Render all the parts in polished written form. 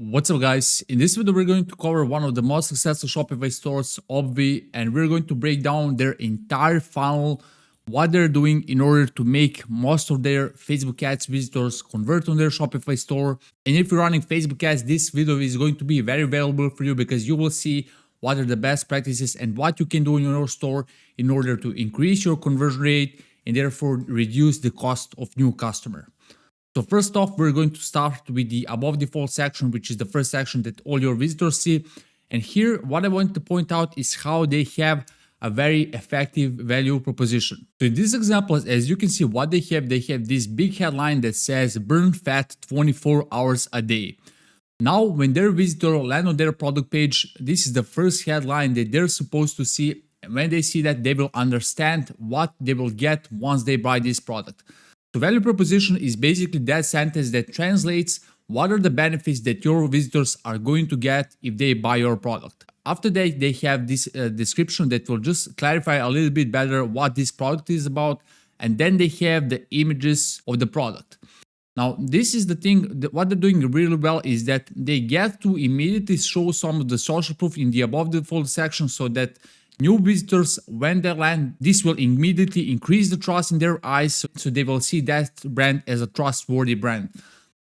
What's up guys, in this video we're going to cover one of the most successful Shopify stores, Obvi, and we're going to break down their entire funnel, what they're doing in order to make most of their Facebook ads visitors convert on their Shopify store. And if you're running Facebook ads, this video is going to be very valuable for you because you will see what are the best practices and what you can do in your store in order to increase your conversion rate and therefore reduce the cost of new customer. So first off, we're going to start with the above default section, which is the first section that all your visitors see. And here, what I want to point out is how they have a very effective value proposition. So in this example, as you can see, what they have this big headline that says burn fat 24 hours a day. Now, when their visitor land on their product page, this is the first headline that they're supposed to see. And when they see that, they will understand what they will get once they buy this product. So value proposition is basically that sentence that translates what are the benefits that your visitors are going to get if they buy your product. After that, they have this description that will just clarify a little bit better what this product is about. And then they have the images of the product. Now, this is the thing, what they're doing really well is that they get to immediately show some of the social proof in the above default section so that new visitors, when they land, this will immediately increase the trust in their eyes, so they will see that brand as a trustworthy brand.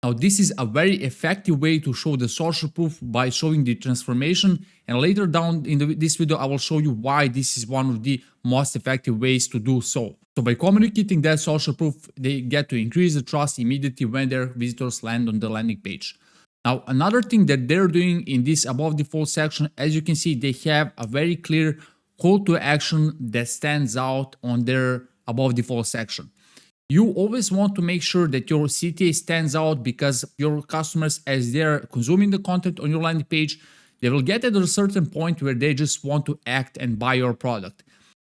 Now, this is a very effective way to show the social proof by showing the transformation, and later down in this video, I will show you why this is one of the most effective ways to do so. So by communicating that social proof, they get to increase the trust immediately when their visitors land on the landing page. Now, another thing that they're doing in this above default section, as you can see, they have a very clear call to action that stands out on their above default section. You always want to make sure that your CTA stands out because your customers, as they're consuming the content on your landing page, they will get at a certain point where they just want to act and buy your product.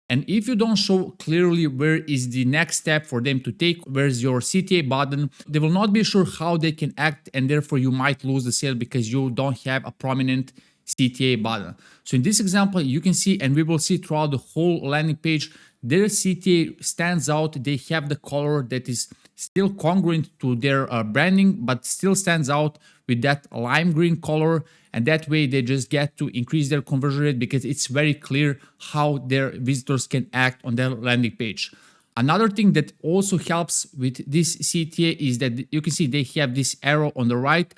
And if you don't show clearly where is the next step for them to take, where's your CTA button, they will not be sure how they can act, and therefore you might lose the sale because you don't have a prominent CTA button. So in this example, you can see, and we will see throughout the whole landing page, their CTA stands out. They have the color that is still congruent to their branding, but still stands out with that lime green color. And that way they just get to increase their conversion rate because it's very clear how their visitors can act on their landing page. Another thing that also helps with this CTA is that you can see they have this arrow on the right.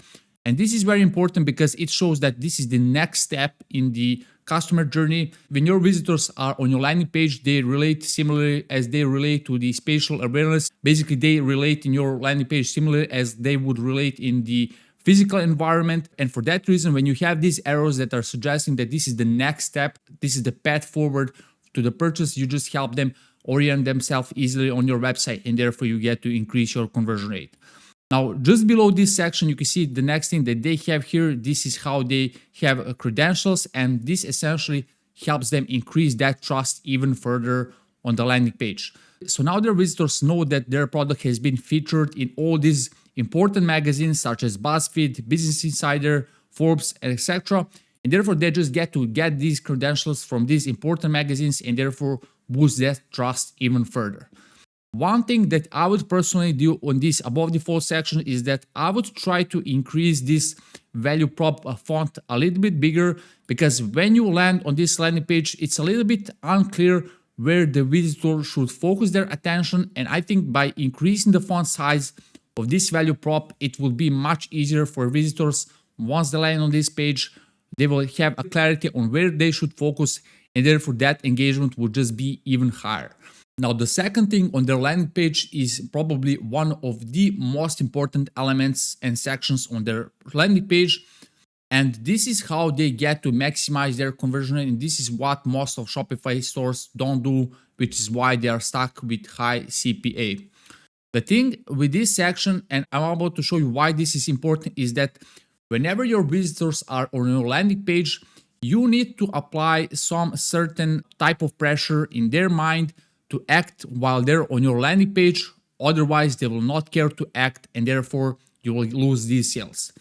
And this is very important because it shows that this is the next step in the customer journey. When your visitors are on your landing page, they relate similarly as they relate to the spatial awareness. Basically, they relate in your landing page similarly as they would relate in the physical environment. And for that reason, when you have these arrows that are suggesting that this is the next step, this is the path forward to the purchase, you just help them orient themselves easily on your website, and therefore you get to increase your conversion rate. Now, just below this section, you can see the next thing that they have here. This is how they have credentials, and this essentially helps them increase that trust even further on the landing page. So now their visitors know that their product has been featured in all these important magazines such as BuzzFeed, Business Insider, Forbes, etc. And therefore, they just get to get these credentials from these important magazines and therefore boost that trust even further. One thing that I would personally do on this above default section is that I would try to increase this value prop font a little bit bigger, because when you land on this landing page, it's a little bit unclear where the visitor should focus their attention. And I think by increasing the font size of this value prop, it will be much easier for visitors. Once they land on this page, they will have a clarity on where they should focus, and therefore that engagement will just be even higher. Now, the second thing on their landing page is probably one of the most important elements and sections on their landing page. And this is how they get to maximize their conversion rate. And this is what most of Shopify stores don't do, which is why they are stuck with high CPA. The thing with this section, and I'm about to show you why this is important, is that whenever your visitors are on your landing page, you need to apply some certain type of pressure in their mind to act while they're on your landing page. Otherwise, they will not care to act, and therefore you will lose these sales.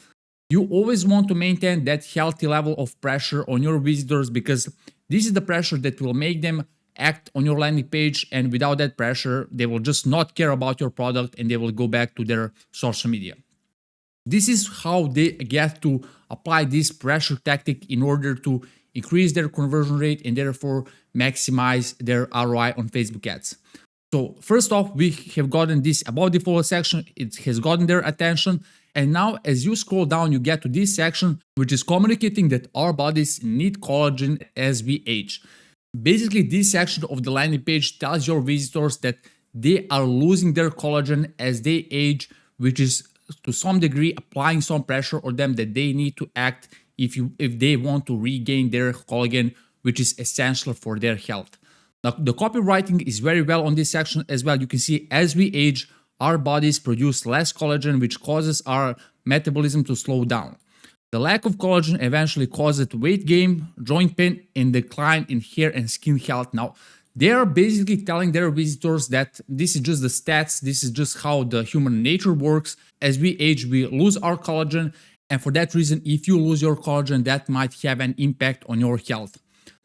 You always want to maintain that healthy level of pressure on your visitors, because this is the pressure that will make them act on your landing page, and without that pressure, they will just not care about your product and they will go back to their social media. This is how they get to apply this pressure tactic in order to increase their conversion rate and therefore maximize their ROI on Facebook ads. So first off, we have gotten this about the follow section. It has gotten their attention. And now as you scroll down, you get to this section, which is communicating that our bodies need collagen as we age. Basically, this section of the landing page tells your visitors that they are losing their collagen as they age, which is to some degree applying some pressure on them that they need to act if they want to regain their collagen, which is essential for their health. Now, the copywriting is very well on this section as well. You can see as we age, our bodies produce less collagen, which causes our metabolism to slow down. The lack of collagen eventually causes weight gain, joint pain, and decline in hair and skin health. Now, they are basically telling their visitors that this is just the stats, this is just how the human nature works. As we age, we lose our collagen, and for that reason, if you lose your collagen, that might have an impact on your health.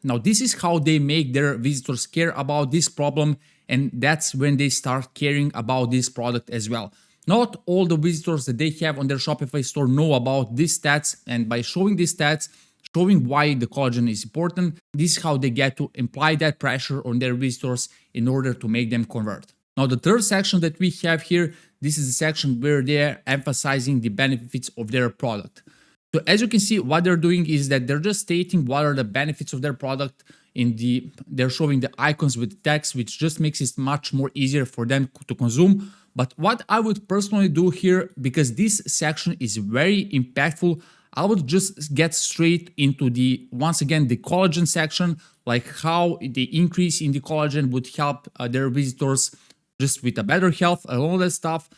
Now, this is how they make their visitors care about this problem, and that's when they start caring about this product as well. Not all the visitors that they have on their Shopify store know about these stats, and by showing these stats, showing why the collagen is important, this is how they get to imply that pressure on their visitors in order to make them convert. Now, the third section that we have here, this is the section where they're emphasizing the benefits of their product. So as you can see, what they're doing is that they're just stating what are the benefits of their product. They're showing the icons with text, which just makes it much more easier for them to consume. But what I would personally do here, because this section is very impactful, I would just get straight into once again, the collagen section, like how the increase in the collagen would help their visitors just with a better health and all that stuff.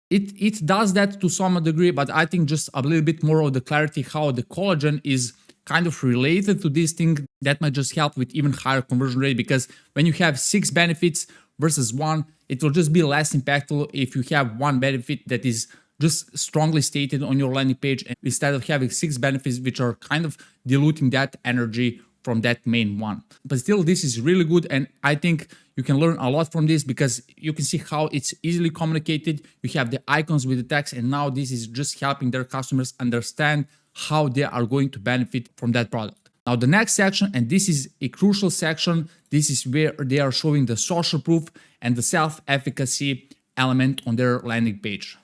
It does that to some degree, but I think just a little bit more of the clarity how the collagen is kind of related to this thing, that might just help with even higher conversion rate, because when you have 6 benefits versus 1, it will just be less impactful if you have one benefit that is just strongly stated on your landing page, and instead of having 6 benefits which are kind of diluting that energy from that main one. But still, this is really good, and I think you can learn a lot from this because you can see how it's easily communicated. You have the icons with the text, and now this is just helping their customers understand how they are going to benefit from that product. Now, the next section, and this is a crucial section, this is where they are showing the social proof and the self-efficacy element on their landing page.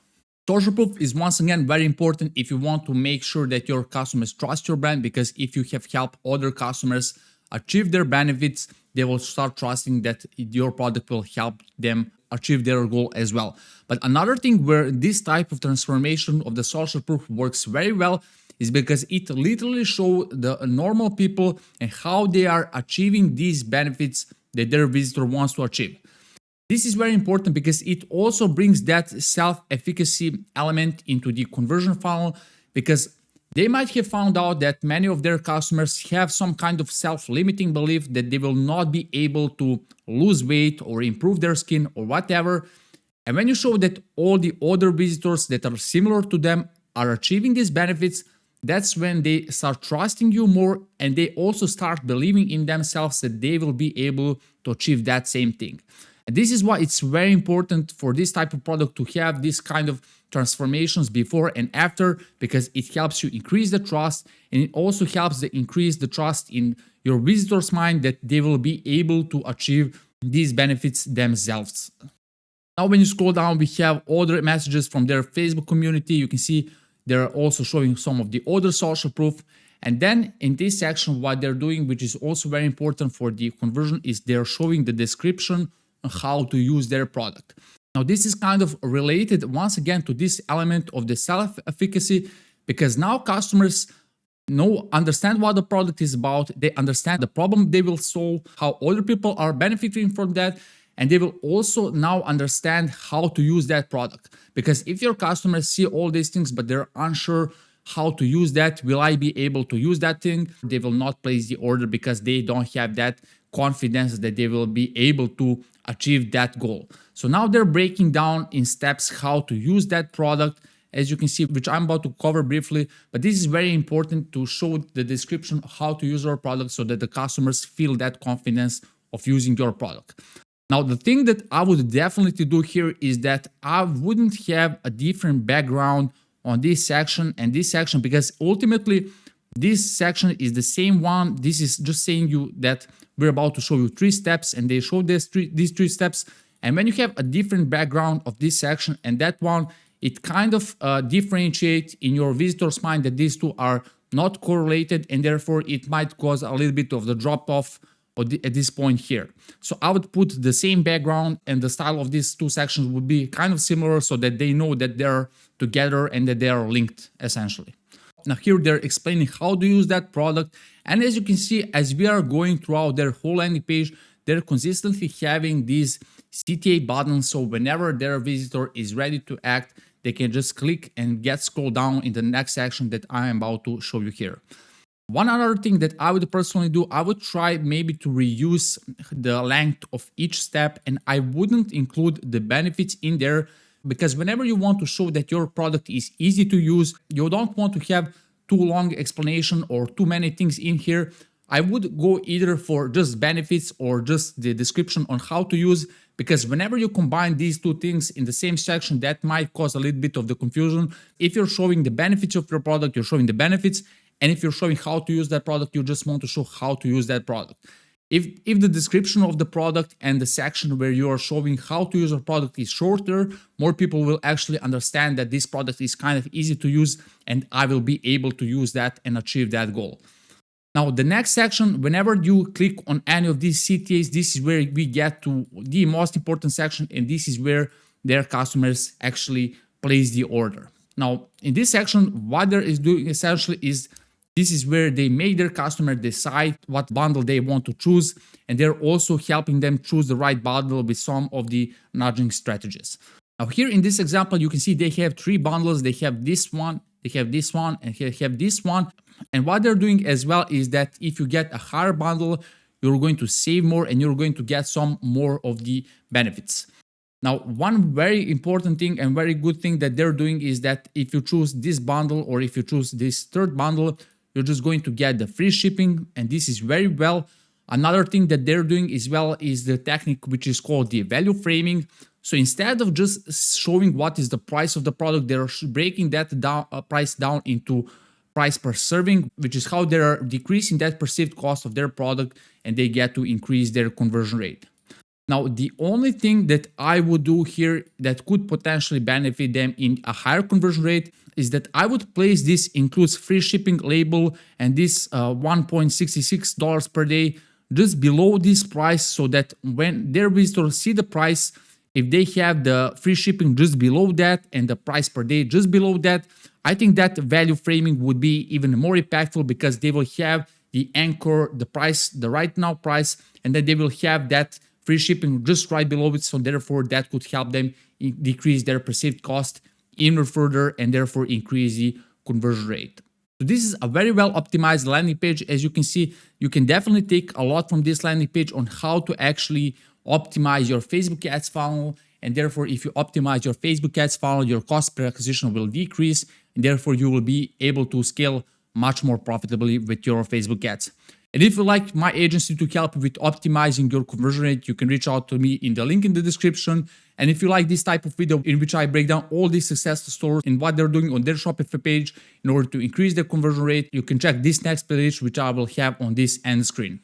Social proof is once again very important if you want to make sure that your customers trust your brand, because if you have helped other customers achieve their benefits, they will start trusting that your product will help them achieve their goal as well. But another thing where this type of transformation of the social proof works very well is because it literally shows the normal people and how they are achieving these benefits that their visitor wants to achieve. This is very important because it also brings that self-efficacy element into the conversion funnel, because they might have found out that many of their customers have some kind of self-limiting belief that they will not be able to lose weight or improve their skin or whatever. And when you show that all the other visitors that are similar to them are achieving these benefits, that's when they start trusting you more, and they also start believing in themselves that they will be able to achieve that same thing. And this is why it's very important for this type of product to have this kind of transformations before and after, because it helps you increase the trust, and it also helps to increase the trust in your visitors' mind that they will be able to achieve these benefits themselves. Now, when you scroll down, we have other messages from their Facebook community. You can see they're also showing some of the other social proof. And then in this section, what they're doing, which is also very important for the conversion, is they're showing the description on how to use their product. Now, this is kind of related once again to this element of the self-efficacy, because now customers understand what the product is about, they understand the problem they will solve, how other people are benefiting from that, and they will also now understand how to use that product. Because if your customers see all these things but they're unsure how to use that, will I be able to use that thing, they will not place the order because they don't have that confidence that they will be able to achieve that goal. So now they're breaking down in steps how to use that product, as you can see, which I'm about to cover briefly, but this is very important to show the description of how to use our product so that the customers feel that confidence of using your product. Now, the thing that I would definitely do here is that I wouldn't have a different background on this section and this section, because ultimately this section is the same one. This is just saying you that we're about to show you 3 steps, and they show these three steps. And when you have a different background of this section and that one, it kind of differentiates in your visitor's mind that these two are not correlated, and therefore it might cause a little bit of the drop off at this point here. So I would put the same background, and the style of these two sections would be kind of similar so that they know that they're together and that they are linked essentially. Now here they're explaining how to use that product, and as you can see, as we are going throughout their whole landing page, they're consistently having these CTA buttons, so whenever their visitor is ready to act, they can just click and get scrolled down in the next section that I am about to show you here. One other thing that I would personally do, I would try maybe to reuse the length of each step, and I wouldn't include the benefits in there, because whenever you want to show that your product is easy to use, you don't want to have too long explanation or too many things in here. I would go either for just benefits or just the description on how to use, because whenever you combine these two things in the same section, that might cause a little bit of the confusion. If you're showing the benefits of your product, you're showing the benefits, and if you're showing how to use that product, you just want to show how to use that product. If the description of the product and the section where you are showing how to use a product is shorter, more people will actually understand that this product is kind of easy to use, and I will be able to use that and achieve that goal. Now, the next section, whenever you click on any of these CTAs, this is where we get to the most important section, and this is where their customers actually place the order. Now, in this section, what they're doing essentially is this is where they make their customer decide what bundle they want to choose, and they're also helping them choose the right bundle with some of the nudging strategies. Now, here in this example, you can see they have 3 bundles. They have this one, they have this one, and they have this one. And what they're doing as well is that if you get a higher bundle, you're going to save more and you're going to get some more of the benefits. Now, one very important thing and very good thing that they're doing is that if you choose this bundle or if you choose this third bundle, you're just going to get the free shipping, and this is very well. Another thing that they're doing as well is the technique which is called the value framing. So instead of just showing what is the price of the product, they're breaking that price down into price per serving, which is how they're decreasing that perceived cost of their product, and they get to increase their conversion rate. Now, the only thing that I would do here that could potentially benefit them in a higher conversion rate is that I would place this includes free shipping label and this $1.66 per day just below this price, so that when their visitors see the price, if they have the free shipping just below that and the price per day just below that, I think that value framing would be even more impactful, because they will have the anchor, the price, the right now price, and then they will have that free shipping just right below it. So therefore that could help them decrease their perceived cost even further and therefore increase the conversion rate. So this is a very well optimized landing page. As you can see, you can definitely take a lot from this landing page on how to actually optimize your Facebook ads funnel. And therefore, if you optimize your Facebook ads funnel, your cost per acquisition will decrease, and therefore you will be able to scale much more profitably with your Facebook ads. And if you like my agency to help you with optimizing your conversion rate, you can reach out to me in the link in the description. And if you like this type of video in which I break down all these success stores and what they're doing on their Shopify page in order to increase their conversion rate, you can check this next page, which I will have on this end screen.